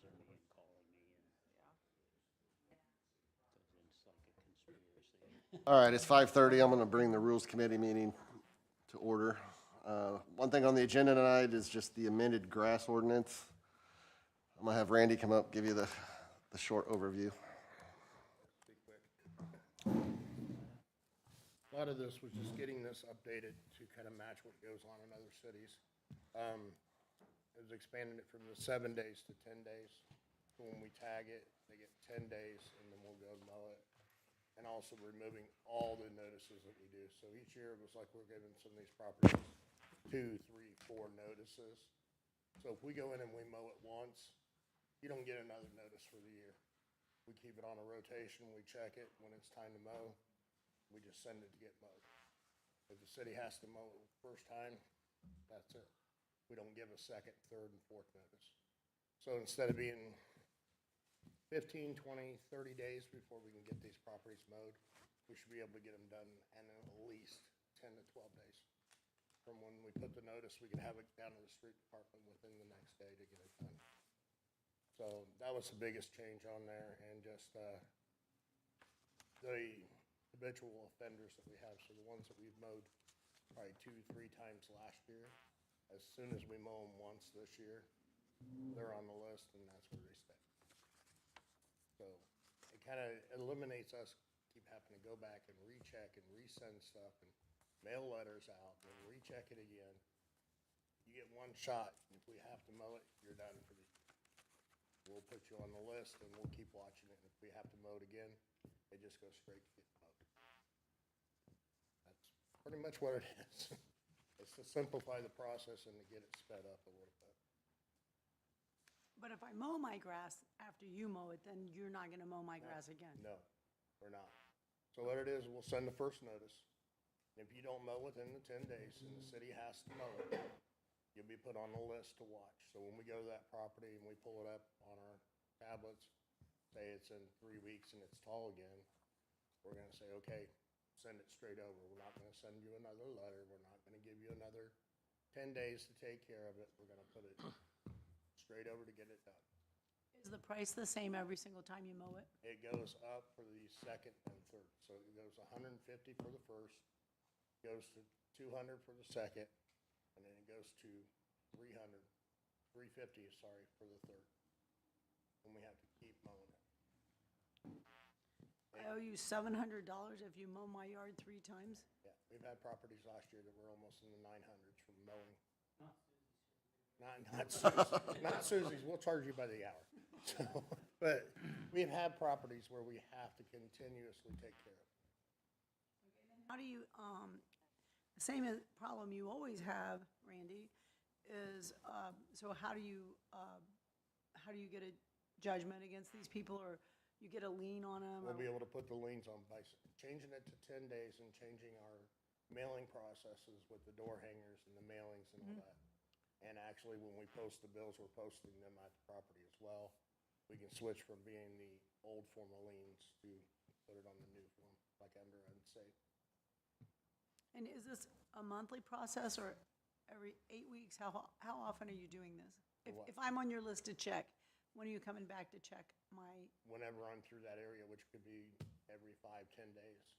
Ernie and calling me, and because it's like a conspiracy. All right, it's 5:30. I'm going to bring the Rules Committee meeting to order. One thing on the agenda tonight is just the amended grass ordinance. I'm going to have Randy come up, give you the short overview. Be quick. A lot of this was just getting this updated to kind of match what goes on in other cities. It was expanding it from the 7 days to 10 days. So when we tag it, they get 10 days, and then we'll go mow it. And also removing all the notices that we do. So each year it was like we're giving some of these properties 2, 3, 4 notices. So if we go in and we mow it once, you don't get another notice for the year. We keep it on a rotation, we check it, when it's time to mow, we just send it to get mowed. If the city has to mow it first time, that's it. We don't give a second, third, and fourth notice. So instead of being 15, 20, 30 days before we can get these properties mowed, we should be able to get them done in at least 10 to 12 days. From when we put the notice, we can have it down to the street department within the next day to get it done. So that was the biggest change on there, and just the habitual offenders that we have. So the ones that we've mowed probably 2, 3 times last year, as soon as we mow them once this year, they're on the list, and that's where they stay. So it kind of eliminates us keep having to go back and recheck and resend stuff and mail letters out and recheck it again. You get one shot. If we have to mow it, you're done for the year. We'll put you on the list, and we'll keep watching it. If we have to mow it again, it just goes straight to get mowed. That's pretty much what it is. It's to simplify the process and to get it sped up a little bit. But if I mow my grass after you mow it, then you're not gonna mow my grass again? No, we're not. So what it is, we'll send the first notice. If you don't mow within the 10 days and the city has to mow it, you'll be put on the list to watch. So when we go to that property and we pull it up on our tablets, say it's in 3 weeks and it's tall again, we're gonna say, okay, send it straight over. We're not gonna send you another letter. We're not gonna give you another 10 days to take care of it. We're gonna put it straight over to get it done. Is the price the same every single time you mow it? It goes up for the second and third. So it goes 150 for the first, goes to 200 for the second, and then it goes to 350, sorry, for the third. And we have to keep mowing it. I owe you $700 if you mow my yard 3 times? Yeah, we've had properties last year that were almost in the 900s from mowing. Not Susie's, not Susie's, we'll charge you by the hour. So, but we've had properties where we have to continuously take care of it. How do you, the same problem you always have, Randy, is, so how do you get a judgment against these people, or you get a lien on them? We'll be able to put the liens on by changing it to 10 days and changing our mailing processes with the door hangers and the mailings and all that. And actually, when we post the bills, we're posting them at the property as well. We can switch from being the old form of liens to put it on the new form, like under unsafe. And is this a monthly process, or every 8 weeks? How often are you doing this? What? If I'm on your list to check, when are you coming back to check my, Whenever I'm through that area, which could be every 5, 10 days.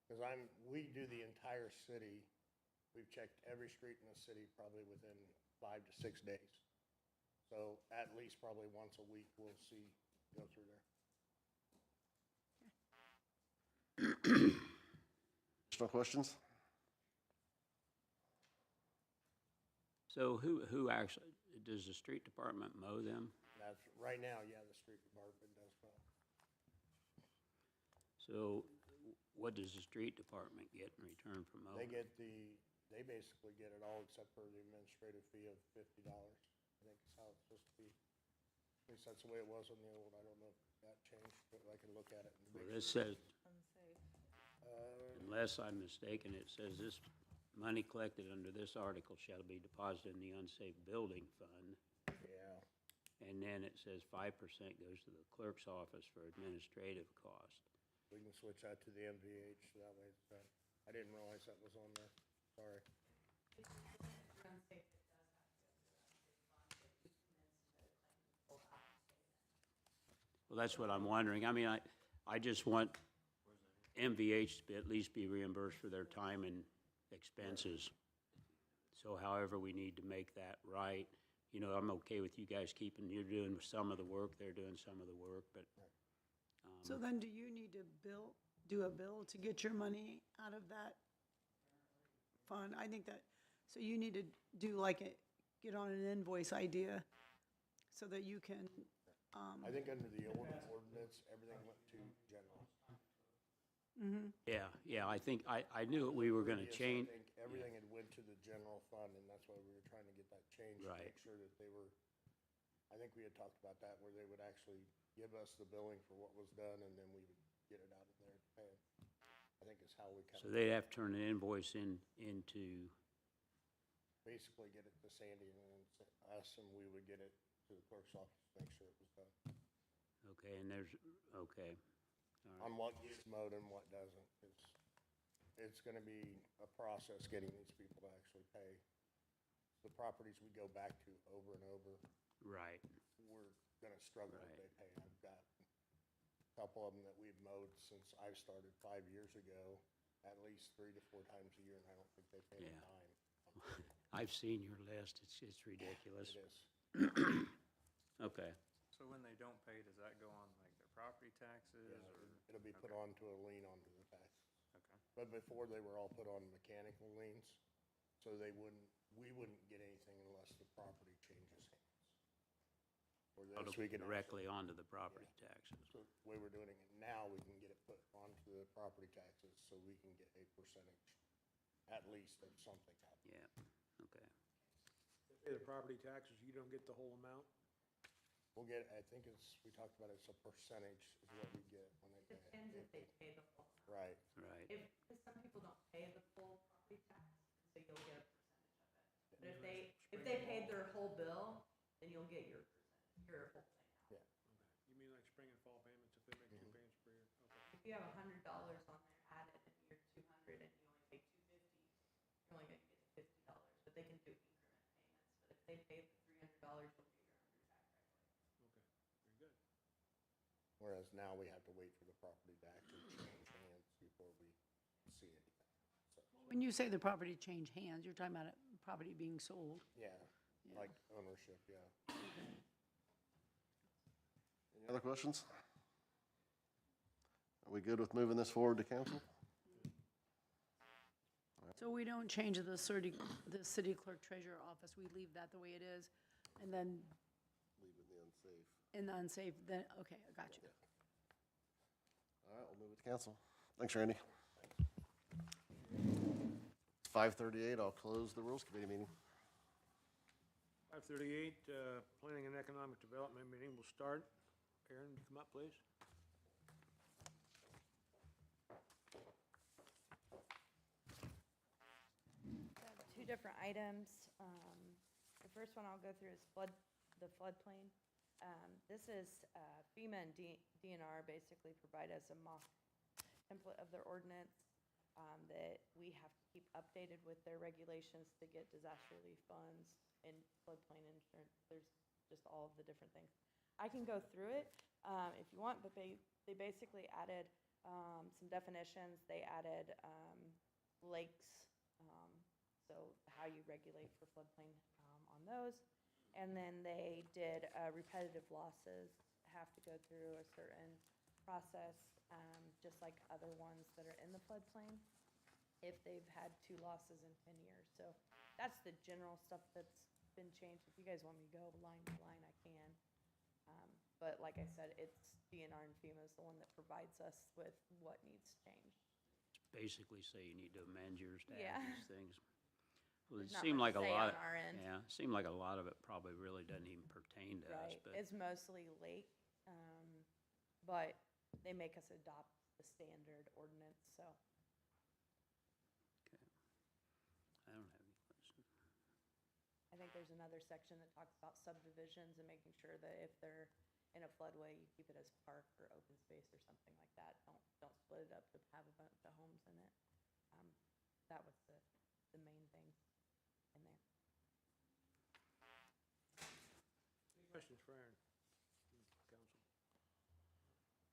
Because we do the entire city. We've checked every street in the city probably within 5 to 6 days. So at least probably once a week, we'll go through there. Additional questions? So who actually, does the street department mow them? That's, right now, yeah, the street department does well. So what does the street department get in return for mowing? They basically get it all except for the administrative fee of $50. I think is how it's supposed to be. At least that's the way it was on the old. I don't know if that changed, but I can look at it. Well, this says, unless I'm mistaken, it says this money collected under this article shall be deposited in the unsafe building fund. Yeah. And then it says 5% goes to the clerk's office for administrative cost. We can switch that to the MVH, so that way it's done. I didn't realize that was on there. Sorry. Well, that's what I'm wondering. I mean, I just want MVH to at least be reimbursed for their time and expenses. So however we need to make that right, you know, I'm okay with you guys keeping, you're doing some of the work, they're doing some of the work, but, So then do you need to do a bill to get your money out of that fund? I think that, so you need to do like get on an invoice idea so that you can, I think under the old ordinance, everything went to general. yeah, I think, I knew we were gonna Yes, change. I think everything had went to the general fund, and that's why we were trying to get that changed. To Right. make sure that they were, I think we had talked about that, where they would actually give us the billing for what was done, and then we would get it out of there to pay 'em. I think is how we kind So of they'd have to turn an invoice into, basically get it to Sandy and then us, and we would get it to the clerk's office to make sure it was done. okay, and there's, okay. On what gets mowed and what doesn't. It's gonna be a process getting these people to actually pay. The properties we go back to over and over, Right, we're gonna struggle if Right. they pay. I've got a couple of them that we've mowed since I've started 5 years ago, at least 3 to 4 times a year, and I don't think they pay a Yeah. dime. I've seen your list, it's ridiculous. It is. Okay, So when they don't pay, does that go on like their property taxes Yeah, or? it'll be put Okay. onto a lien onto the taxes. Okay, But before, they were all put on mechanical liens, so we wouldn't get anything unless the property changes hands. Or this, we can directly onto the property taxes. So the way we're doing it now, we can get it put onto the property taxes, so we can get a percentage, at least, of something out of it. Yeah, okay. Pay the property taxes, you don't get the whole amount? We'll get, I think we talked about it's a percentage is what we get when they pay. Depends if they pay the full. Right, Right, Because some people don't pay the full property tax, so you'll get a percentage of it. But if they paid their whole bill, then you'll get your percentage, your whole thing out. yeah. You mean like spring and fall payments, if they make 2 payments per year? Okay. If you have $100 on there added and you're 200 and you only pay 250, you're only gonna get $50, but they can do increment payments. But if they pay the $300, you'll get your 100 back right away. Okay, very good. Whereas now we have to wait for the property to actually change hands before we see anything. So, when you say the property change hands, you're talking about it, property being sold. yeah, like ownership, yeah. Any other questions? Are we good with moving this forward to council? So we don't change the city clerk treasurer office, we leave that the way it is, and then Leave it in the unsafe. in the unsafe, then, okay, I got you. All right, we'll move it to council. Thanks, Randy. 5:38, I'll close the Rules Committee meeting. 5:38, Planning and Economic Development meeting will start. Aaron, come up, please. Two different items. The first one I'll go through is the floodplain. This is FEMA and DNR basically provide us a mock template of their ordinance that we have to keep updated with their regulations to get disaster relief funds and floodplain insurance. There's just all of the different things. I can go through it if you want, but they basically added some definitions. They added lakes, so how you regulate for floodplain on those. And then they did repetitive losses have to go through a certain process, just like other ones that are in the floodplain, if they've had 2 losses in 10 years. So that's the general stuff that's been changed. If you guys want me to go line by line, I can. But like I said, it's DNR and FEMA is the one that provides us with what needs changed. basically say you need to amend yours to Yeah. add these things. Well, it There's not seemed much like a to say lot, on our end. yeah, it seemed like a lot of it probably really doesn't even pertain to us, Right, but, it's mostly lake, but they make us adopt the standard ordinance, so. I don't have any questions. I think there's another section that talks about subdivisions and making sure that if they're in a floodway, you keep it as park or open space or something like that. Don't split it up to have a bunch of homes in it. That was the main thing in there. Any questions for Aaron, council?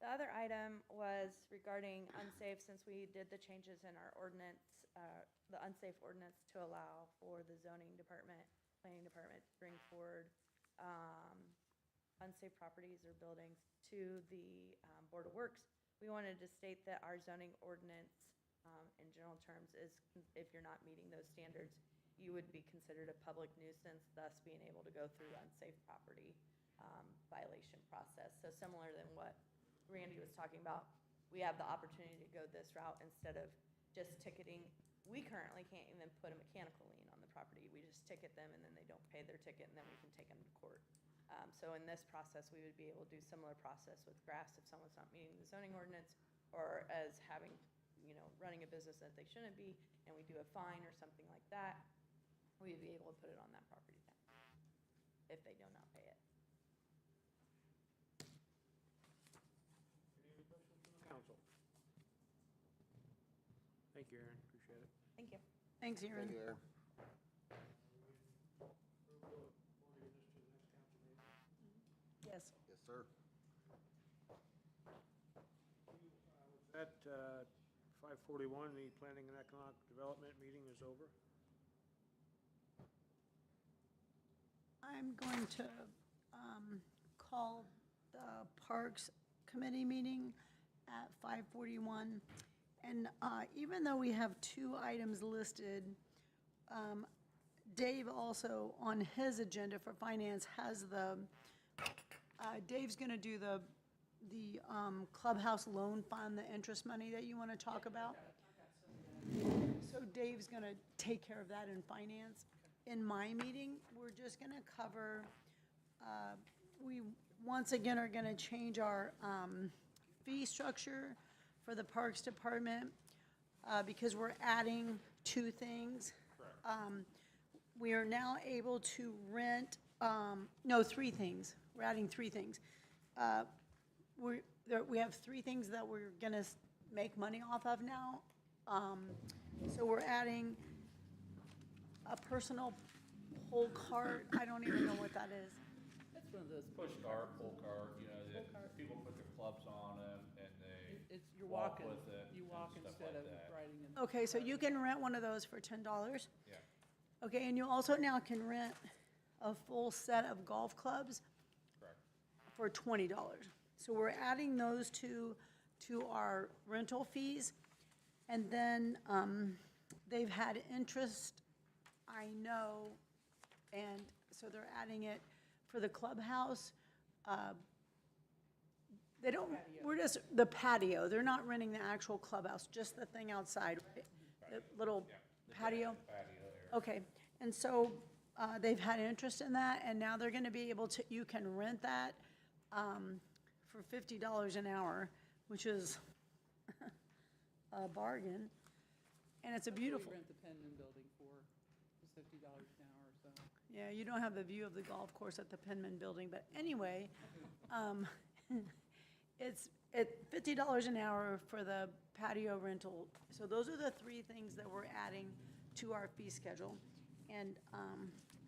The other item was regarding unsafe, since we did the changes in our ordinance, the unsafe ordinance to allow for the zoning department, planning department to bring forward unsafe properties or buildings to the Board of Works. We wanted to state that our zoning ordinance, in general terms, is if you're not meeting those standards, you would be considered a public nuisance, thus being able to go through unsafe property violation process. So similar than what Randy was talking about, we have the opportunity to go this route instead of just ticketing. We currently can't even put a mechanical lien on the property. We just ticket them and then they don't pay their ticket and then we can take them to court. So in this process, we would be able to do similar process with grass if someone's not meeting the zoning ordinance, or as having, running a business that they shouldn't be, and we do a fine or something like that, we would be able to put it on that property tax if they do not pay it. Any other questions from the council? Thank you, Aaron, appreciate it. Thank you. Thanks, Aaron. Thank you, Aaron. Yes. Yes, sir. At 5:41, the Planning and Economic Development meeting is over. I'm going to call the Parks Committee meeting at 5:41. And even though we have 2 items listed, Dave also, on his agenda for finance, has Dave's going to do the clubhouse loan fund, the interest money that you want to talk about. So Dave's going to take care of that in finance. In my meeting, we're just going to cover, we once again are going to change our fee structure for the Parks Department because we're adding 2 things. We are now able to rent, 3 things. We're adding 3 things. We have 3 things that we're going to make money off of now. So we're adding a personal pull cart. I don't even know what that is. That's one of those. Push cart, pull cart, that people put their clubs on them and they You're walk walking, with it you and walk stuff instead like of that. riding in. Okay, so you can rent one of those for $10. Yeah. Okay, and you also now can rent a full set of golf clubs Correct. for $20. So we're adding those 2 to our rental fees. And then they've had interest, I know, and so they're adding it for the clubhouse. They don't, we're just, the patio, they're not renting the actual clubhouse, just the thing outside, right? The little patio? Patio area. Okay, and so they've had interest in that, and now they're gonna be able to, you can rent that for $50 an hour, which is a bargain, and it's a beautiful. We rent the Penman building for $50 an hour or so. Yeah, you don't have the view of the golf course at the Penman Building, but anyway, it's $50 an hour for the patio rental. So those are the 3 things that we're adding to our fee schedule. And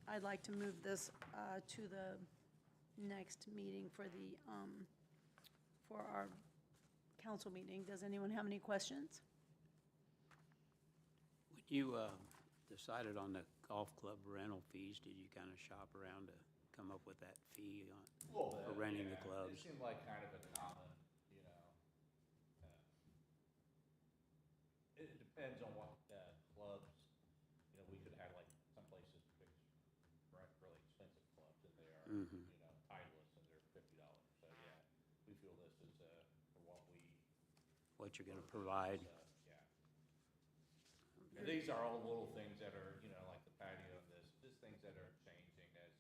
I'd like to move this to the next meeting for our council meeting. Does anyone have any questions? When you decided on the golf club rental fees, did you kind of shop around to come up with that fee for renting the clubs? It seemed like kind of a common, it depends on what clubs, we could have like some places fix rent really expensive clubs and they are, Titleist and they're $50. So yeah, we feel this is for What you're going to provide? yeah. And these are all little things that are, like the patio and just things that are changing as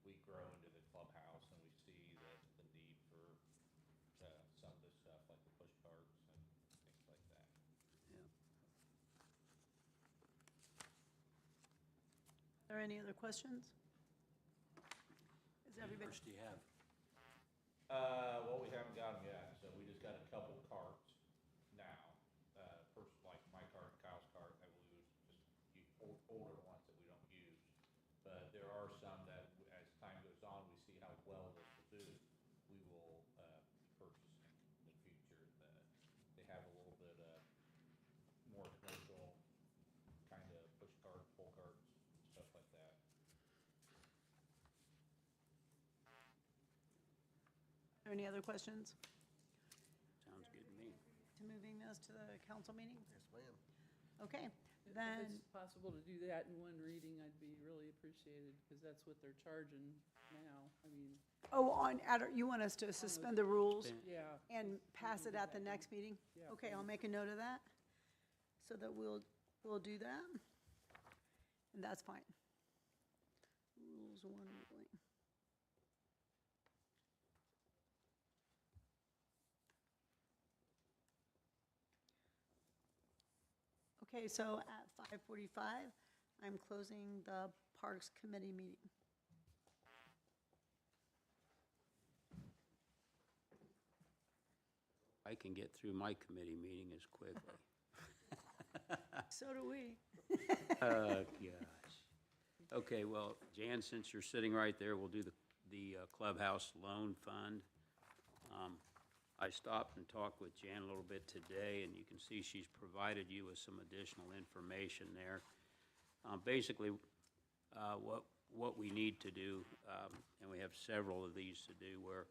we grow into the clubhouse and we see the need for some of this stuff, like the push carts and things like that. Are there any other questions? Is everybody? do you have? Well, we haven't got them yet, so we just got a couple carts now. First, like my cart, Kyle's cart, that we use, just older ones that we don't use. But there are some that, as time goes on, we see how well this will do, we will be purchasing in the any other questions Sounds good to me. to moving this to the council meeting? Yes, ma'am. Okay, If then, it's possible to do that in one reading, I'd be really appreciated, because that's what they're charging now. I mean, you want us to suspend the rules yeah, and pass it at the next meeting? Yeah, Okay, I'll make a note of that, so that we'll do that. And that's fine. Rules one reading. Okay, so at 5:45, I'm closing the Parks Committee meeting. I can get through my committee meeting as quickly. So do we. Gosh. Okay, well, Jan, since you're sitting right there, we'll do the clubhouse loan fund. I stopped and talked with Jan a little bit today, and you can see she's provided you with some additional information there. Basically, what we need to do, and we have several of these to do, where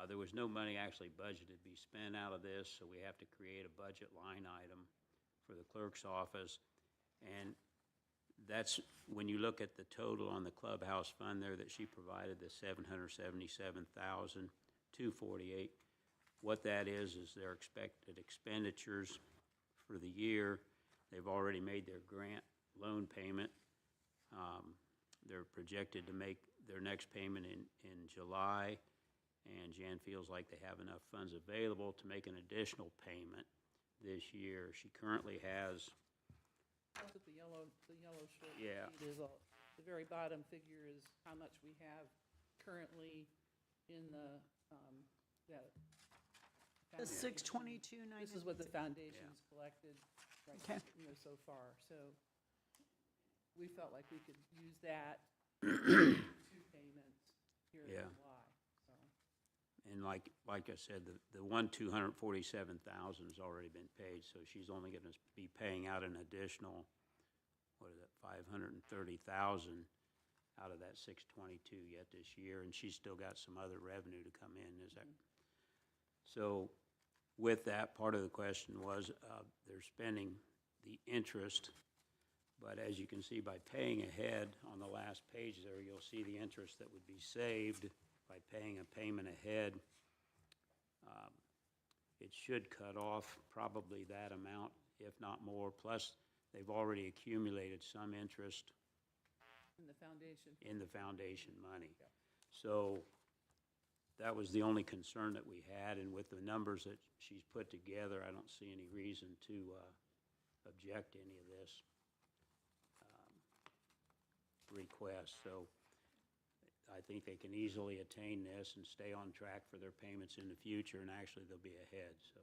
there was no money actually budgeted to be spent out of this, so we have to create a budget line item for the clerk's office. And that's, when you look at the total on the clubhouse fund there that she provided, the $777,248, what that is their expected expenditures for the year. They've already made their grant loan payment. They're projected to make their next payment in July, and Jan feels like they have enough funds available to make an additional payment this year. She currently has, that's what the yellow short Yeah. sheet is, the very bottom figure is how much we have currently in the, that. The foundation. 622.90. This is what the foundation's collected, right, Okay. so far, so we felt like we could use that two payments here in Yeah. July, so. and like I said, the $247,000 has already been paid, so she's only gonna be paying out an additional, what is it, $530,000 out of that 622 yet this year, and she's still got some other revenue to come in, is that? So with that, part of the question was, they're spending the interest, but as you can see by paying ahead on the last page there, you'll see the interest that would be saved by paying a payment ahead. It should cut off probably that amount, if not more, plus they've already accumulated some interest In the foundation. in the foundation money. So that was the only concern that we had, and with the numbers that she's put together, I don't see any reason to object to any of this request. So I think they can easily attain this and stay on track for their payments in the future, and actually they'll be ahead, so.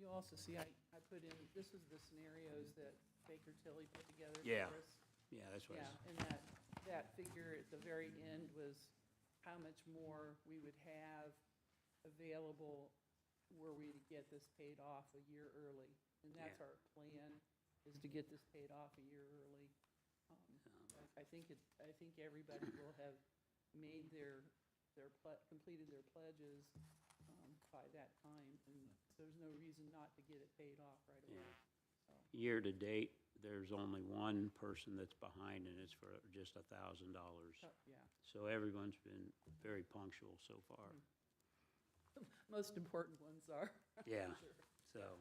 You'll also see, I put in, this was the scenarios that Baker Tilly put together Yeah. for us. Yeah, that's what Yeah, and that figure at the very end was how much more we would have available were we to get this paid off a year early. And that's our plan, is to get this paid off a year early. I think everybody will have made completed their pledges by that time, and there's no reason not to get it paid off right away. Year to date, there's only one person that's behind, and it's for just $1,000. Yeah, So everyone's been very punctual so far. most important ones are. Yeah, Sure. so,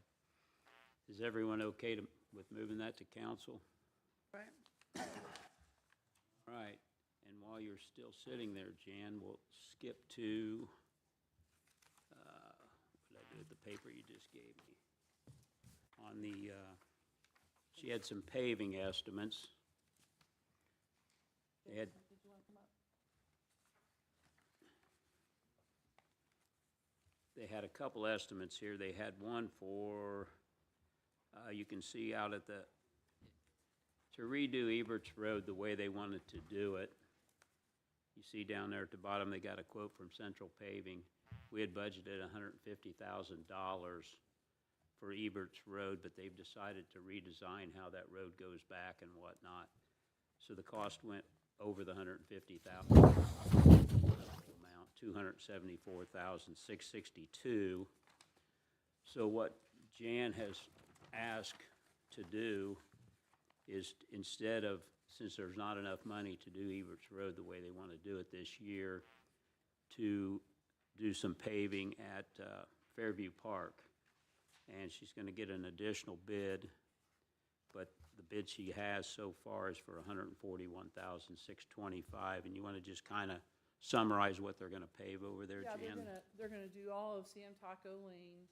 is everyone okay with moving that to council? Right. All right, and while you're still sitting there, Jan, we'll skip to, what did I do with the paper you just gave me? On the, she had some paving estimates. They had, Did you want to come up? they had a couple estimates here. They had one for, you can see out at the, to redo Eberts Road the way they wanted to do it. You see down there at the bottom, they got a quote from Central Paving. We had budgeted $150,000 for Eberts Road, but they've decided to redesign how that road goes back and whatnot. So the cost went over the $150,000 amount. $274,662. So what Jan has asked to do is, instead of, since there's not enough money to do Eberts Road the way they want to do it this year, to do some paving at Fairview Park. And she's going to get an additional bid, but the bid she has so far is for $141,625. And you want to just kind of summarize what they're going to pave over there, Yeah, Jan? they're gonna do all of Sam Taco Lane,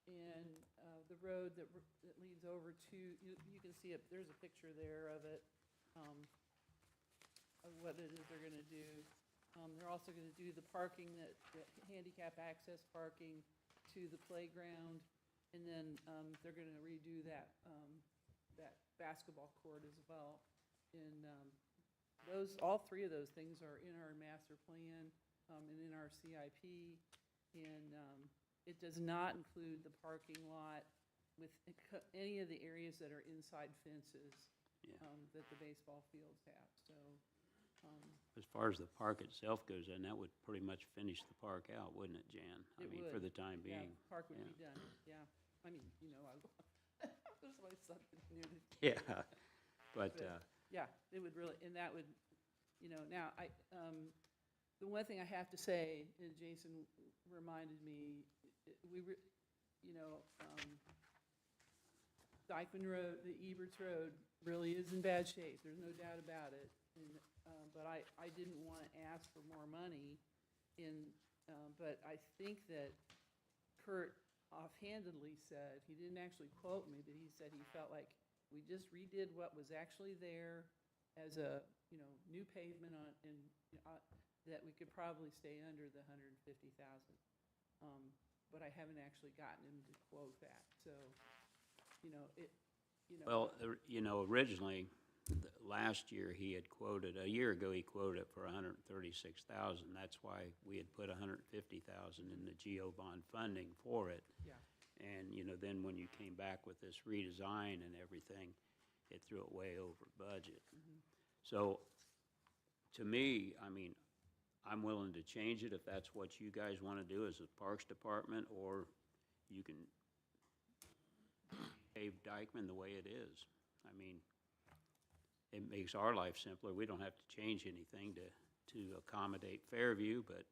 and, the road that leads over to, you can see it, there's a picture there of it, of what it is they're gonna do. They're also gonna do the parking, the handicap access parking to the playground, and then, they're gonna redo that basketball court as well. And, all three of those things are in our master plan, and in our CIP. And, it does not include the parking lot with any of the areas that are inside fences, Yeah. That the baseball fields have, so, As far as the park itself goes, then that would pretty much finish the park out, wouldn't it, Jan? I It mean, for would. the time yeah, being. park would yeah. be done, yeah. I mean, there's always something new to do. Yeah, but, Yeah, it would really, and that would, now, the one thing I have to say, and Jason reminded me, Dykeman Road, the Eberts Road really is in bad shape, there's no doubt about it. And, but I didn't want to ask for more money but I think that Kurt offhandedly said, he didn't actually quote me, but he said he felt like we just redid what was actually there as a, new pavement that we could probably stay under the 150,000. But I haven't actually gotten him to quote that, so, well, originally, last year, a year ago, he quoted it for $136,000. That's why we had put $150,000 in the GO bond funding for it. yeah. And, then when you came back with this redesign and everything, it threw it way over budget. So, to me, I mean, I'm willing to change it if that's what you guys want to do as a Parks Department, or you can pave Dykeman the way it is. I mean, it makes our life simpler. We don't have to change anything to accommodate Fairview, but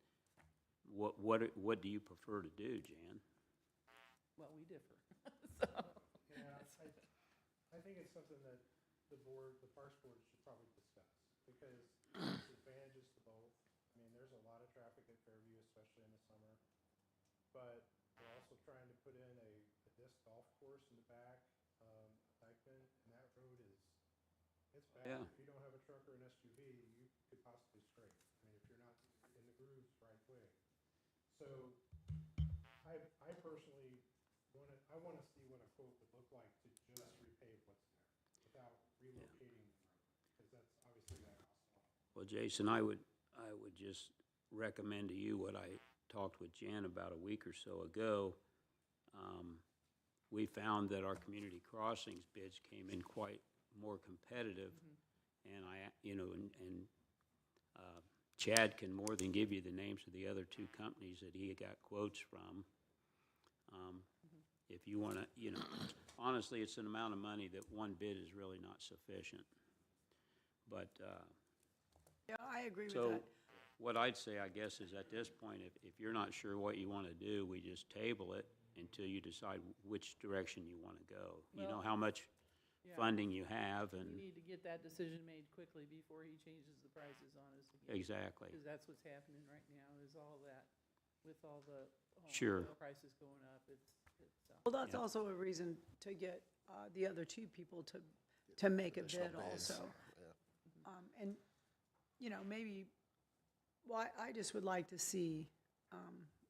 what do you prefer to do, Jan? Well, we differ, Yeah, I think it's something that the Parks Board should probably discuss, because there's advantages to both. I mean, there's a lot of traffic at Fairview, especially in the summer. But we're also trying to put in a disc golf course in the back, Dykeman, and that road it's bad. Yeah. If you don't have a truck or an SUV, you could possibly scrape. I mean, if you're not in the grooves right way. So I personally want to see what a quote would look like to just repave what's there without relocating the road, because that's obviously that costs a lot. Well, Jason, I would just recommend to you what I talked with Jan about a week or so ago. We found that our community crossings bids came in quite more competitive. And Chad can more than give you the names of the other two companies that he got quotes from. If you want to, honestly, it's an amount of money that one bid is really not sufficient. But, Yeah, I agree with so that. what I'd say, I guess, is at this point, if you're not sure what you want to do, we just table it until you decide which direction you want to go. You know Well, how much yeah. funding you have, and We need to get that decision made quickly before he changes the prices on us again. exactly. Because that's what's happening right now, is all that, with all the Sure. oil prices going up, it's. Well, that's also a reason to get the other two people to make a bid also. And, maybe, well, I just would like to see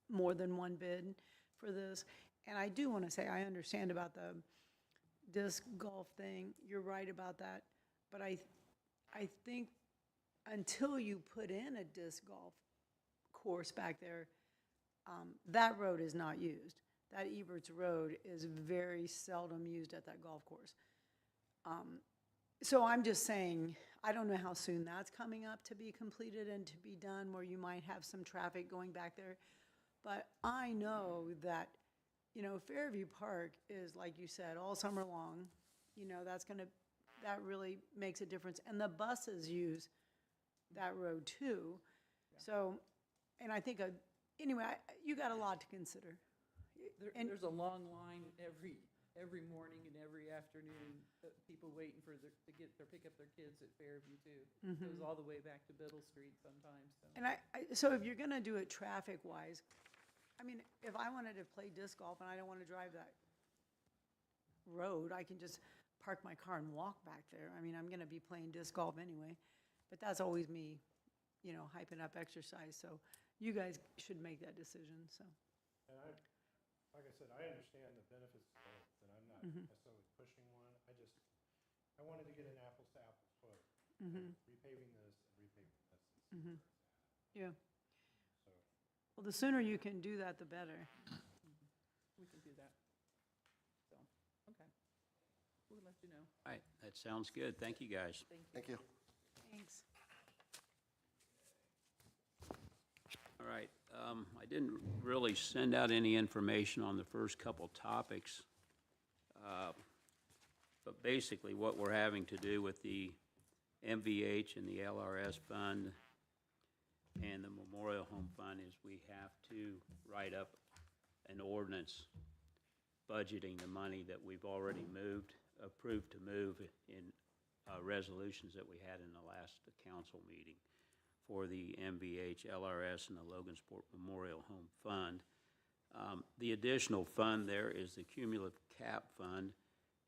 more than one bid for this. And I do want to say, I understand about the disc golf thing. You're right about that. But I think until you put in a disc golf course back there, that road is not used. That Eberts Road is very seldom used at that golf course. So I'm just saying, I don't know how soon that's coming up to be completed and to be done, where you might have some traffic going back there. But I know that, you know, Fairview Park is, like you said, all summer long. You know, that really makes a difference. And the buses use that road too. So, and I think, anyway, you got a lot to consider. And- There's a long line every morning and every afternoon, people waiting for pick up their kids at Fairview too. Goes all the way back to Biddle Street sometimes, so. And so if you're gonna do it traffic-wise, I mean, if I wanted to play disc golf and I don't wanna drive that road, I can just park my car and walk back there. I mean, I'm gonna be playing disc golf anyway, but that's always me, you know, hyping up exercise, so you guys should make that decision, so. And like I said, I understand the benefits of both, and I'm not necessarily pushing one. I wanted to get an apples to apples quote. Repaving this and repaving this. And see where it's at. Yeah. So, Well, the sooner you can do that, the better. We can do that. So, okay. We'll let you know. All right, that sounds good. Thank you, guys. Thank you. Thanks. All right, I didn't really send out any information on the first couple topics. But basically, what we're having to do with the MVH and the LRS fund and the Memorial Home Fund is we have to write up an ordinance budgeting the money that we've already approved to move in resolutions that we had in the last council meeting for the MVH, LRS, and the Logansport Memorial Home Fund. The additional fund there is the cumulative cap fund,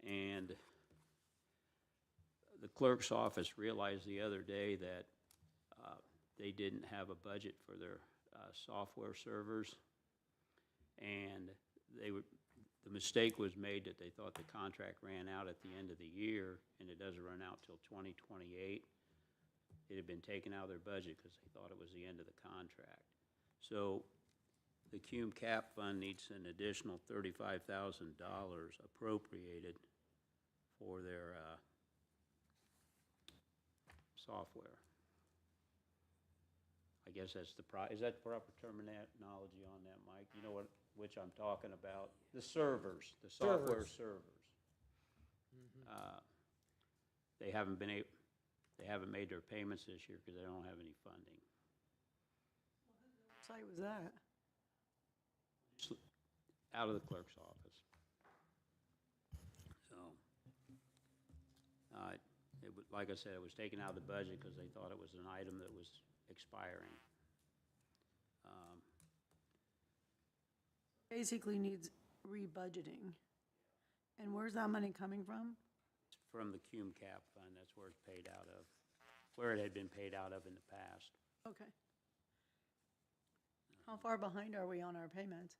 and the clerk's office realized the other day that they didn't have a budget for their software servers, and the mistake was made that they thought the contract ran out at the end of the year, and it doesn't run out till 2028. It had been taken out of their budget because they thought it was the end of the contract. So the cum cap fund needs an additional $35,000 appropriated for their software. I guess that's is that the proper terminology on that, Mike? You know which I'm talking about? The servers, the software servers. They haven't made their payments this year because they don't have any funding. What site was that? Out of the clerk's office. So, like I said, it was taken out of the budget because they thought it was an item that was expiring. Basically needs rebudgeting. And where's that money coming from? From the cum cap fund, that's where it's paid out of, where it had been paid out of in the past. Okay. How far behind are we on our payments?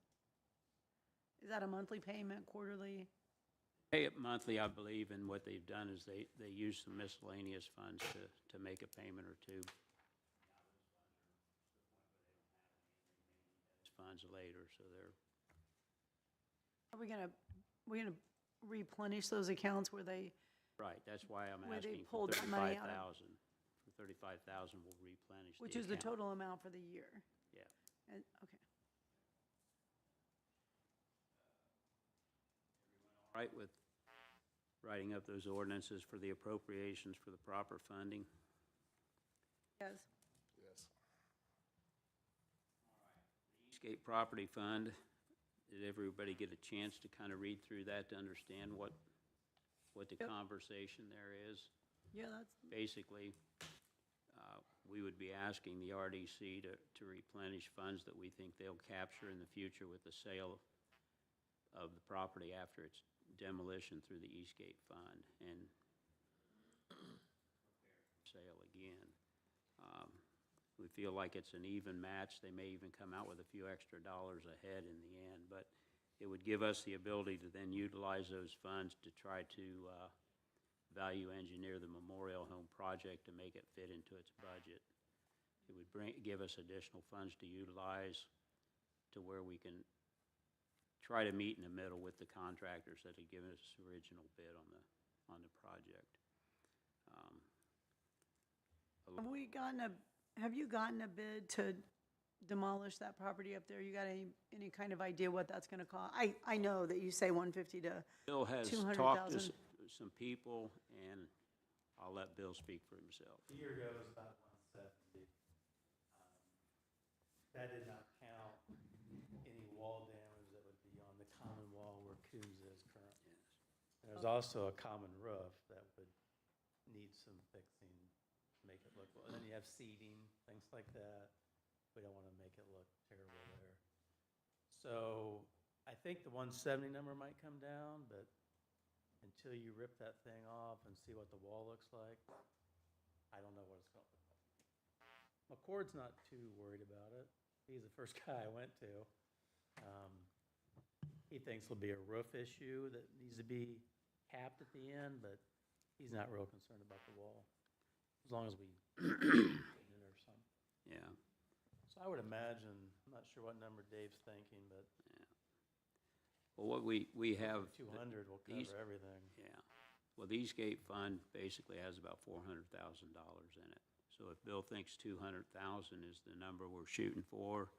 Is that a monthly payment, quarterly? Pay it monthly, I believe, and what they've done is they use some miscellaneous funds to make a payment or two. Funds later, so they're. Are we gonna replenish those accounts where they, Right, that's why I'm Where they asking for pulled that money out of- 35,000. For 35,000, we'll replenish the which is the account. total amount for the year? Yeah. And, okay. All right, with writing up those ordinances for the appropriations for the proper funding. Yes. Yes. Eastgate Property Fund, did everybody get a chance to kind of read through that to understand what the Yep. conversation there is? Yeah, that's, Basically, we would be asking the RDC to replenish funds that we think they'll capture in the future with the sale of the property after its demolition through the Eastgate Fund and sale again. We feel like it's an even match. They may even come out with a few extra dollars ahead in the end, but it would give us the ability to then utilize those funds to try to value engineer the Memorial Home project to make it fit into its budget. It would give us additional funds to utilize to where we can try to meet in the middle with the contractors that had given us the original bid on the project. Have you gotten a bid to demolish that property up there? You got any kind of idea what that's gonna cost? I know that you say 150 to Bill has 200,000. talked to some people, and I'll let Bill speak for himself. A year ago, it was about 170. That did not count any wall damage that would be on the common wall where Coombs is currently. And there's also a common roof that would need some fixing to make it look, and then you have seating, things like that. We don't want to make it look terrible there. So I think the 170 number might come down, but until you rip that thing off and see what the wall looks like, I don't know what it's going to look like. McCord's not too worried about it. He's the first guy I went to. He thinks it'll be a roof issue that needs to be capped at the end, but he's not real concerned about the wall, as long as we paint it or something. Yeah. So I would imagine, I'm not sure what number Dave's thinking, but Well, what we have. 200 will these- cover everything. Yeah. Well, the Eastgate Fund basically has about $400,000 in it. So if Bill thinks 200,000 is the number we're shooting for,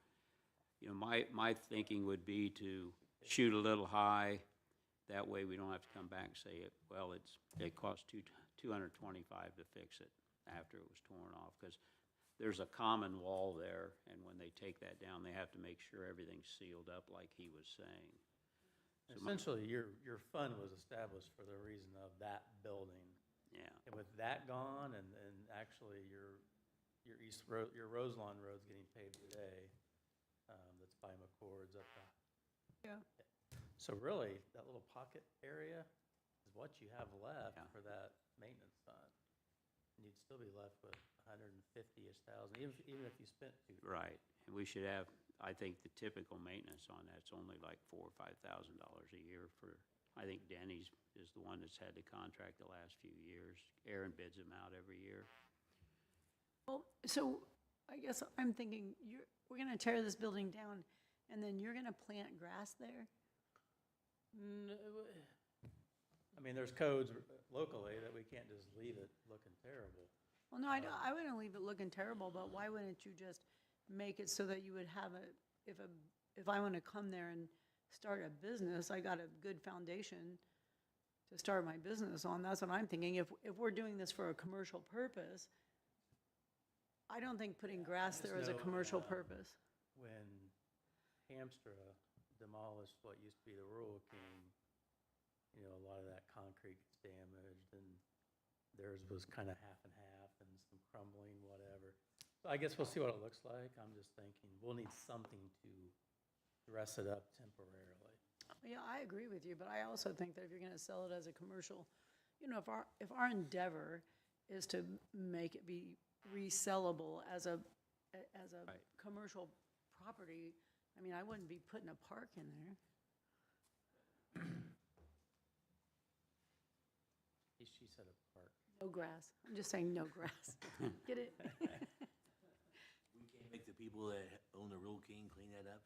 you know, my thinking would be to shoot a little high. That way we don't have to come back and say, well, it cost $225 to fix it after it was torn off. Because there's a common wall there, and when they take that down, they have to make sure everything's sealed up like he was saying. Essentially, your fund was established for the reason of that building. Yeah. And with that gone, and actually your East Road, your Roselawn Road's getting paved today, that's by McCord's up top. Yeah. So really, that little pocket area is what you have left Yeah. for that maintenance fund. And you'd still be left with 150-ish thousand, even if you spent two. Right, and we should have, I think the typical maintenance on that's only like $4,000 or $5,000 a year for, I think Denny's is the one that's had the contract the last few years. Aaron bids them out every year. Well, so I guess I'm thinking, we're gonna tear this building down, and then you're gonna plant grass there? I mean, there's codes locally that we can't just leave it looking terrible. Well, no, I wouldn't leave it looking terrible, but why wouldn't you just make it so that you would have if I want to come there and start a business, I got a good foundation to start my business on. That's what I'm thinking. If we're doing this for a commercial purpose, I don't think putting grass there is a commercial purpose. When Hamstra demolished what used to be the Rural King, you know, a lot of that concrete gets damaged, and theirs was kind of half and half and some crumbling, whatever. So I guess we'll see what it looks like. I'm just thinking we'll need something to dress it up temporarily. Yeah, I agree with you, but I also think that if you're gonna sell it as a commercial, you know, if our endeavor is to make it be resellable as a Right. commercial property, I mean, I wouldn't be putting a park in there. She said a park. No grass. I'm just saying no grass. Get it? We can't make the people that own the Rural King clean that up?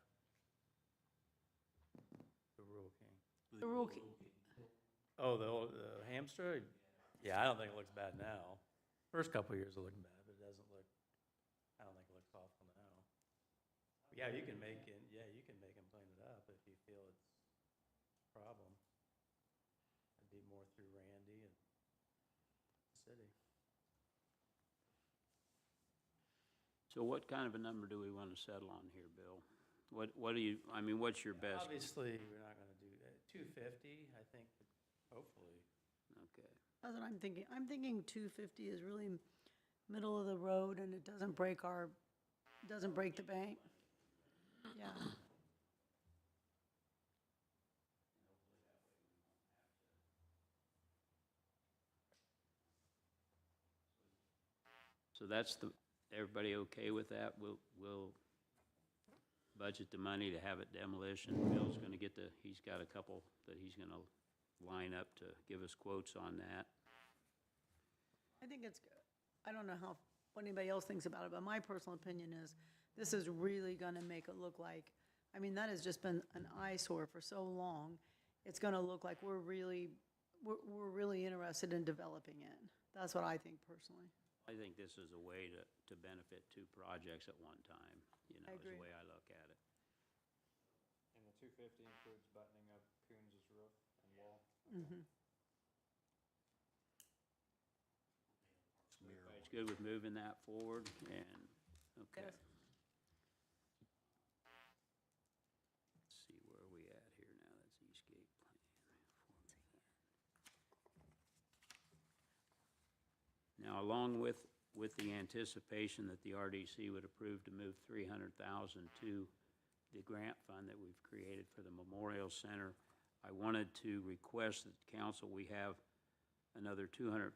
The Rural King. The Rural King. Oh, the old Hamstra? Yeah, I don't think it looks bad now. First couple of years it looked bad, but it doesn't look, I don't think it looks awful now. Yeah, you can make it, you can make them clean it up if you feel it's a problem. It'd be more through Randy and the city. So what kind of a number do we want to settle on here, Bill? What do you, I mean, what's your best? Obviously, we're not gonna do that. 250, I think, hopefully. Okay. That's what I'm thinking. I'm thinking 250 is really middle of the road and it doesn't break the bank. Yeah. So that's everybody okay with that? We'll budget the money to have it demolition. Bill's gonna get he's got a couple that he's gonna line up to give us quotes on that. I think I don't know what anybody else thinks about it, but my personal opinion is this is really gonna make it look like, I mean, that has just been an eyesore for so long. It's gonna look like we're really we're really interested in developing it. That's what I think personally. I think this is a way to benefit two projects at one time, you know, I is the agree. way I look at it. And the 250 includes buttoning up Coons's roof and wall? Everybody's good with moving that forward, and, okay. Yes. Let's see, where are we at here now? That's Eastgate Plan. Now, along with the anticipation that the RDC would approve to move $300,000 to the grant fund that we've created for the Memorial Center, I wanted to request that the council, we have another $250,000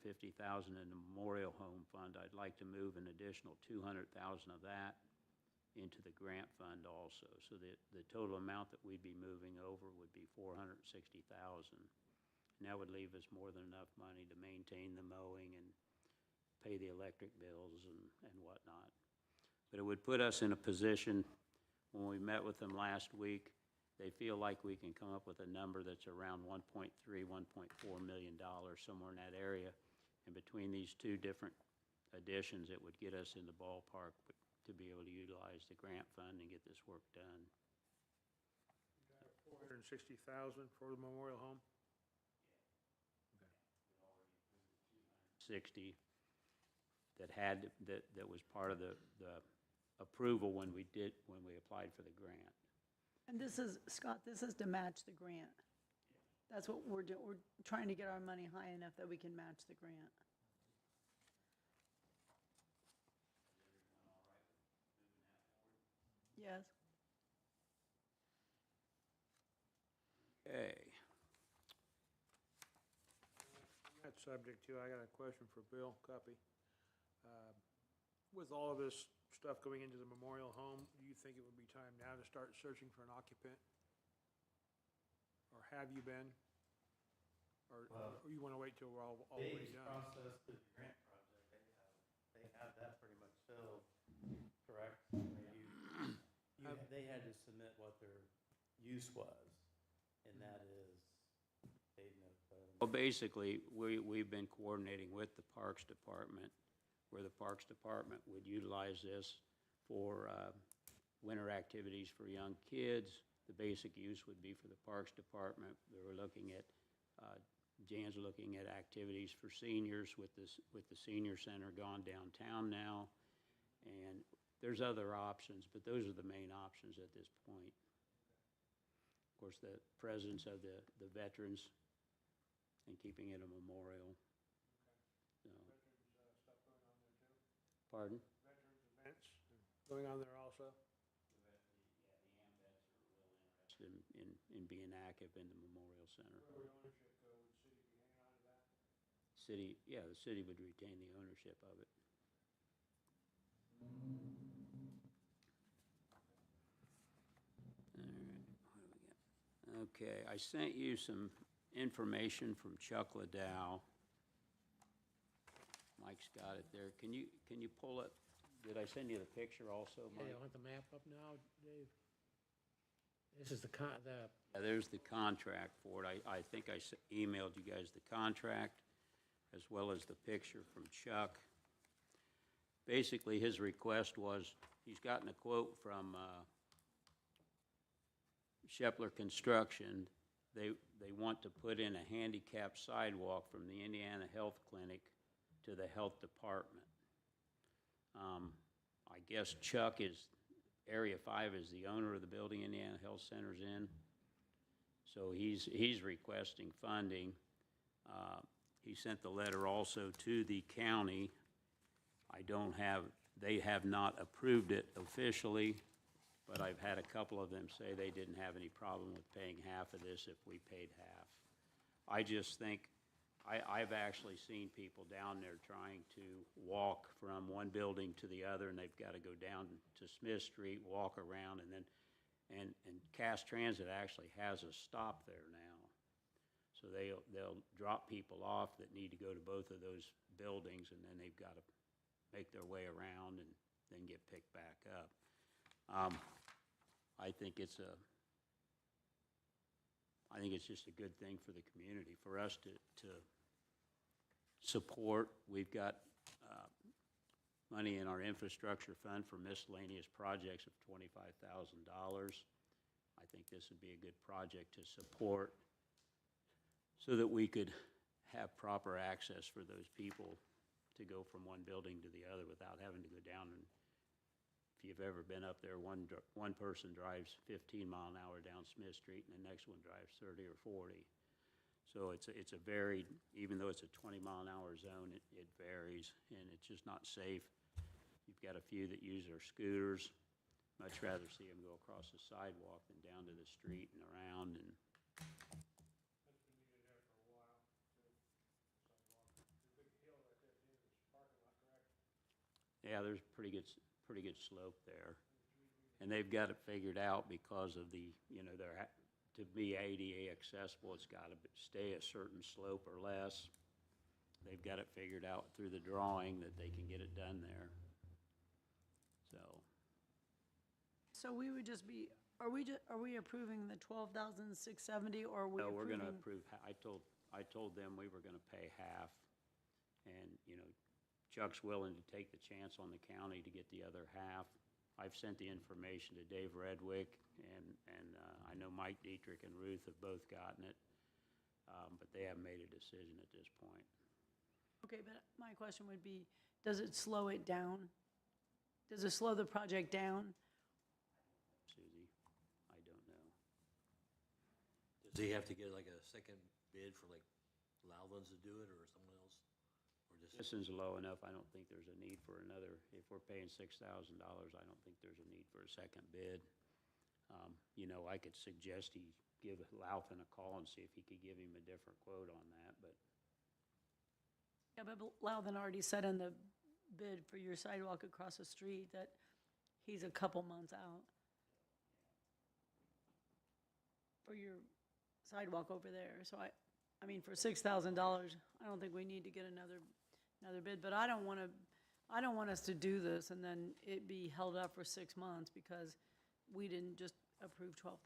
in the Memorial Home Fund. I'd like to move an additional $200,000 of that into the grant fund also, so that the total amount that we'd be moving over would be $460,000. And that would leave us more than enough money to maintain the mowing and pay the electric bills and whatnot. But it would put us in a position, when we met with them last week, they feel like we can come up with a number that's around $1.3, $1.4 million, somewhere in that area. And between these two different additions, it would get us in the ballpark to be able to utilize the grant fund and get this work done. 460,000 for the memorial home? 60 that was part of the approval when we applied for the grant. And this is, Scott, this is to match the grant. That's what we're doing. We're trying to get our money high enough that we can match the grant. Yes. Okay. On that subject too, I got a question for Bill Cuppy. With all of this stuff going into the memorial home, do you think it would be time now to start searching for an occupant? Or have you been? Or you want to wait till we're all the way Dave's done? process through the grant project, they have that pretty much filled, correct? They had to submit what their use was, and that is, Dave knows better than Well, basically, we've been coordinating with the Parks Department, where the Parks Department would utilize this for winter activities for young kids. The basic use would be for the Parks Department. They were looking at, Jan's looking at activities for seniors with the senior center gone downtown now. And there's other options, but those are the main options at this point. Of course, the presence of the veterans and keeping it a memorial. So. Pardon? Veterans events going on there also? In being active in the Memorial Center. Where would ownership go? Would the city be hanging on to that? The city would retain the ownership of it. All right, what do we got? Okay, I sent you some information from Chuck Liddell. Mike's got it there. Can you pull it? Did I send you the picture also, Mike? Yeah, you want the map up now, Dave? This is the Yeah, there's the contract for it. I think I emailed you guys the contract as well as the picture from Chuck. Basically, his request was, he's gotten a quote from Shepler Construction. They want to put in a handicapped sidewalk from the Indiana Health Clinic to the Health Department. I guess Chuck Area 5 is the owner of the building Indiana Health Center's in. So he's requesting funding. He sent the letter also to the county. They have not approved it officially, but I've had a couple of them say they didn't have any problem with paying half of this if we paid half. I just think, I've actually seen people down there trying to walk from one building to the other, and they've got to go down to Smith Street, walk around, and then, and Cass Transit actually has a stop there now. So they'll drop people off that need to go to both of those buildings, and then they've got to make their way around and then get picked back up. I think it's I think it's just a good thing for the community, for us to support. We've got money in our infrastructure fund for miscellaneous projects of $25,000. I think this would be a good project to support so that we could have proper access for those people to go from one building to the other without having to go down. And if you've ever been up there, one person drives 15 mile an hour down Smith Street and the next one drives 30 or 40. So it's a varied, even though it's a 20 mile an hour zone, it varies, and it's just not safe. You've got a few that use their scooters. Much rather see them go across the sidewalk than down to the street and around. And yeah, there's pretty good slope there, and they've got it figured out because of the, to be ADA accessible, it's got to stay a certain slope or less. They've got it figured out through the drawing that they can get it done there. So we would just be, are we approving the 12,670, or are we No, we're approving? gonna approve, I told them we were gonna pay half, and, Chuck's willing to take the chance on the county to get the other half. I've sent the information to Dave Redwick, and I know Mike Dietrich and Ruth have both gotten it, but they haven't made a decision at this point. Okay, but my question would be, does it slow it down? Does it slow the project down? Susie, I don't know. Does he have to get like a second bid for like Loudlands to do it or someone else? Or just, This is low enough, I don't think there's a need for another, if we're paying $6,000, I don't think there's a need for a second bid. I could suggest he give Louthan a call and see if he could give him a different quote on that, but. Yeah, but Loudon already said in the bid for your sidewalk across the street that he's a couple months out for your sidewalk over there. So I mean, for $6,000, I don't think we need to get another bid, but I don't want us to do this and then it be held up for 6 months because we didn't just approve $12,000.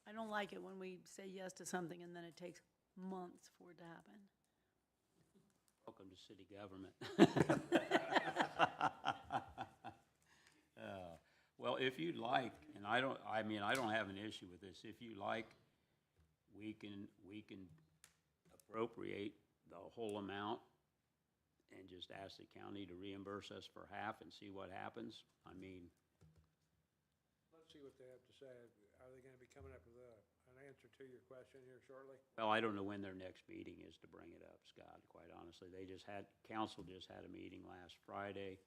I don't like it when we say yes to something and then it takes months for it to happen. Welcome to city government. Well, if you'd like, and I don't have an issue with this. If you like, we can appropriate the whole amount and just ask the county to reimburse us for half and see what happens. Let's see what they have to say. Are they gonna be coming up with an answer to your question here shortly? Well, I don't know when their next meeting is to bring it up, Scott, quite honestly. Council just had a meeting last Friday.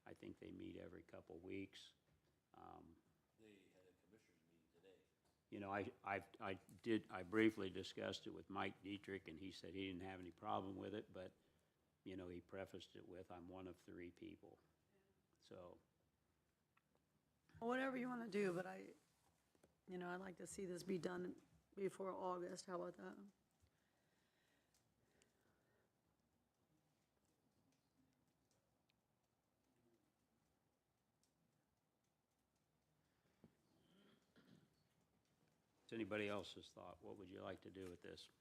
I think they meet every couple weeks. they had a commissioners meeting today. I briefly discussed it with Mike Dietrich, and he said he didn't have any problem with it, but, he prefaced it with, I'm one of 3 people. So, Whatever you want to do, but I'd like to see this be done before August. How about that? it's anybody else's thought? What would you like to do with this?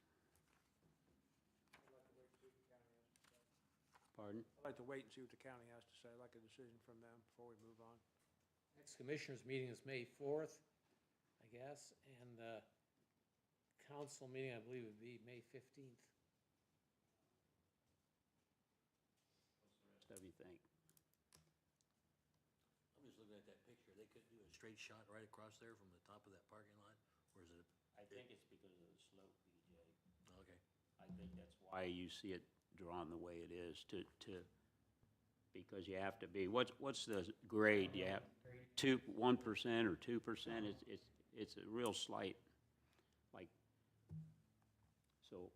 Pardon? I'd like to wait and see what the county has to say. I'd like a decision from them before we move on. next commissioners meeting is May 4th, I guess, and the council meeting, I believe, would be May 15th. What do you think? I'm just looking at that picture. They couldn't do a straight shot right across there from the top of that parking lot? Or is it? I think it's because of the slope, BJ. Okay. I think that's why you see it drawn the way it is because you have to be, what's the grade? You have 1% or 2%, it's a real slight, so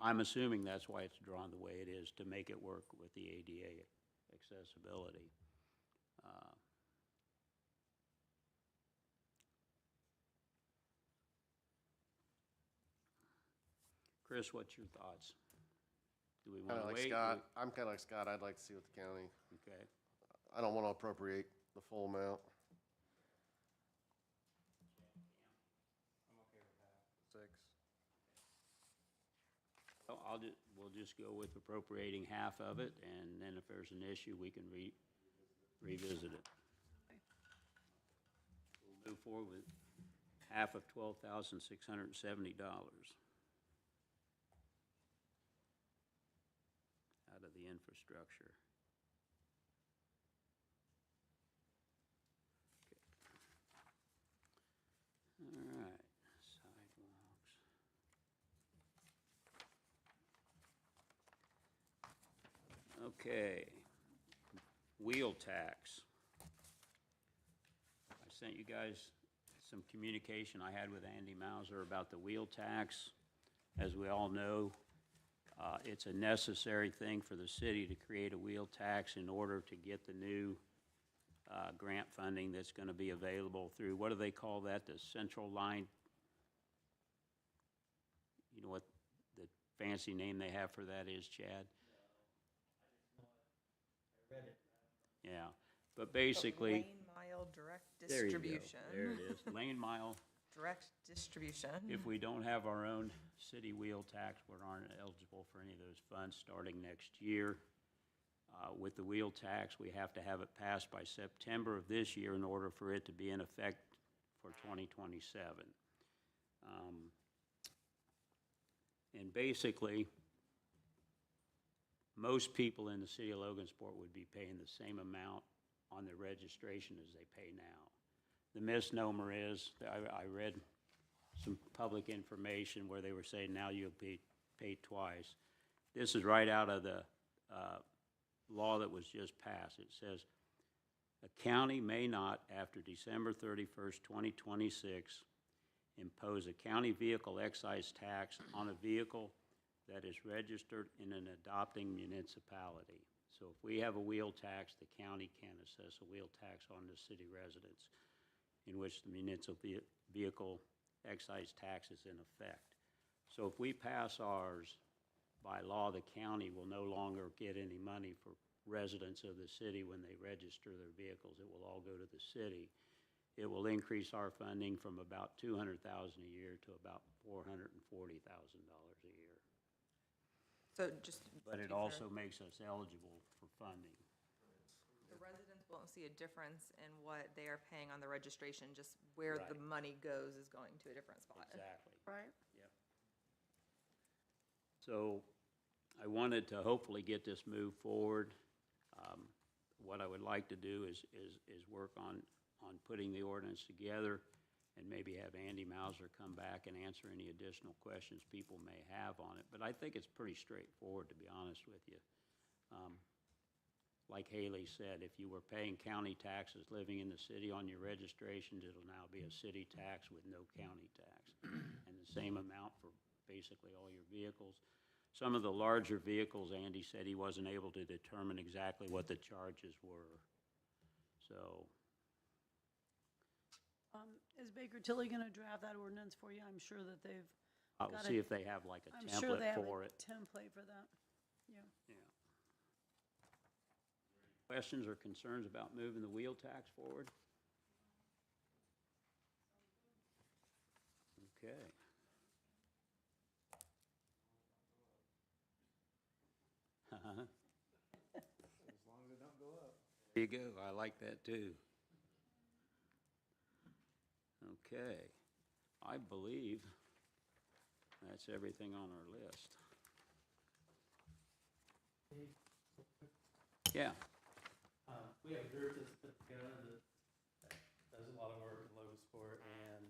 I'm assuming that's why it's drawn the way it is, to make it work with the ADA accessibility. Chris, what's your thoughts? Do we want to wait? I'm kind of like Scott. I'd like to see what the county, Okay. I don't want to appropriate the full amount. we'll just go with appropriating half of it, and then if there's an issue, we can revisit it. We'll move forward with half of $12,670 out of the infrastructure. Okay. All right, sidewalks. Okay, wheel tax. I sent you guys some communication I had with Andy Mauser about the wheel tax. As we all know, it's a necessary thing for the city to create a wheel tax in order to get the new grant funding that's going to be available through, what do they call that, the central line? You know what the fancy name they have for that is, Chad? Yeah, but basically. Lane mile direct There you go. distribution. There it is, lane mile. Direct distribution. If we don't have our own city wheel tax, we aren't eligible for any of those funds starting next year. With the wheel tax, we have to have it passed by September of this year in order for it to be in effect for 2027. And basically, most people in the city of Logansport would be paying the same amount on their registration as they pay now. The misnomer is, I read some public information where they were saying now you'll be paid twice. This is right out of the law that was just passed. It says, a county may not, after December 31st, 2026, impose a county vehicle excise tax on a vehicle that is registered in an adopting municipality. So if we have a wheel tax, the county can assess a wheel tax on the city residents in which the municipal vehicle excise tax is in effect. So if we pass ours, by law, the county will no longer get any money for residents of the city when they register their vehicles. It will all go to the city. It will increase our funding from about $200,000 a year to about $440,000 a year. So just. But it also makes us eligible for funding. The residents won't see a difference in what they are paying on the registration, just where the Right. money goes is going to a different spot. Exactly. Right? Yep. So I wanted to hopefully get this moved forward. What I would like to do is work on putting the ordinance together and maybe have Andy Mauser come back and answer any additional questions people may have on it. But I think it's pretty straightforward, to be honest with you. Like Haley said, if you were paying county taxes living in the city on your registrations, it'll now be a city tax with no county tax. And the same amount for basically all your vehicles. Some of the larger vehicles, Andy said he wasn't able to determine exactly what the charges were. So. Is Baker Tilly going to draft that ordinance for you? I'm sure that they've. I'll got see a- if they have like a I'm sure they template have for a it. template for that. Yeah. Yeah. Questions or concerns about moving the wheel tax forward? Okay. As long as it don't go up. There you go, I like that too. Okay, I believe that's everything on our list. Yeah, We have a group that's put together that does a lot of work in Logansport, and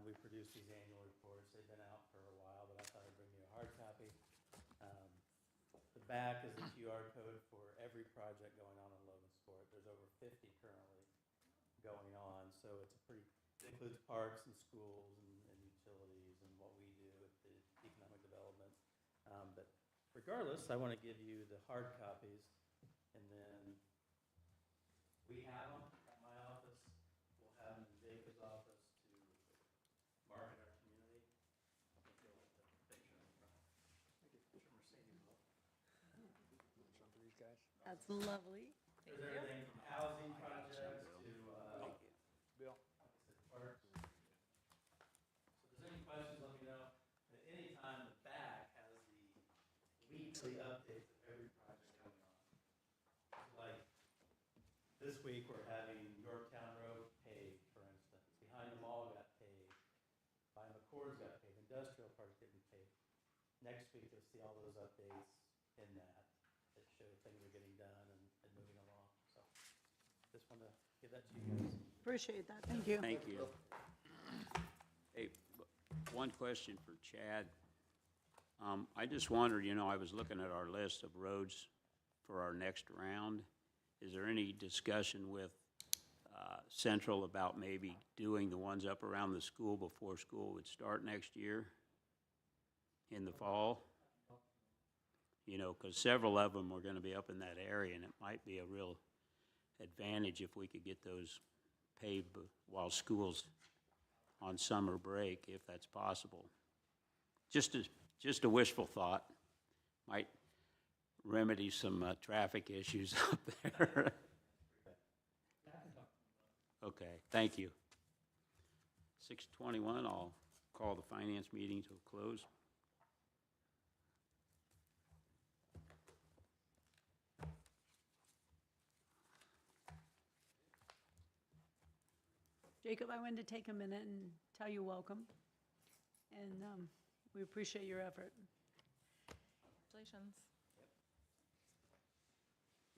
we produce these annual reports. They've been out for a while, but I thought I'd bring you a hard copy. The back is the QR code for every project going on in Logansport. There's over 50 currently going on, so it's a pretty, it includes parks and schools and utilities and what we do with the economic development. But regardless, I want to give you the hard copies, and then we have them at my office. We'll have them in Baker's office to market our community. I think you'll like the picture in front. That's lovely. There's everything from housing projects to, Bill? like I said, parks. So if there's any questions, let me know. At any time, the back has the weekly updates of every project coming on. Like, this week, we're having Yorktown Road paved, for instance. Behind the mall got paved. By McCord's got paved. Industrial Park didn't pave. Next week, you'll see all those updates in that show things are getting done and moving along. So just want to give that to you guys. Appreciate that, thank you. Thank you. Hey, one question for Chad. I just wondered, I was looking at our list of roads for our next round. Is there any discussion with Central about maybe doing the ones up around the school before school would start next year in the fall? Because several of them are going to be up in that area, and it might be a real advantage if we could get those paved while school's on summer break, if that's possible. Just a wishful thought. Might remedy some traffic issues up there. Okay, thank you. 6:21, I'll call the finance meeting to a close. Jacob, I wanted to take a minute and tell you welcome, and we appreciate your effort. Congratulations.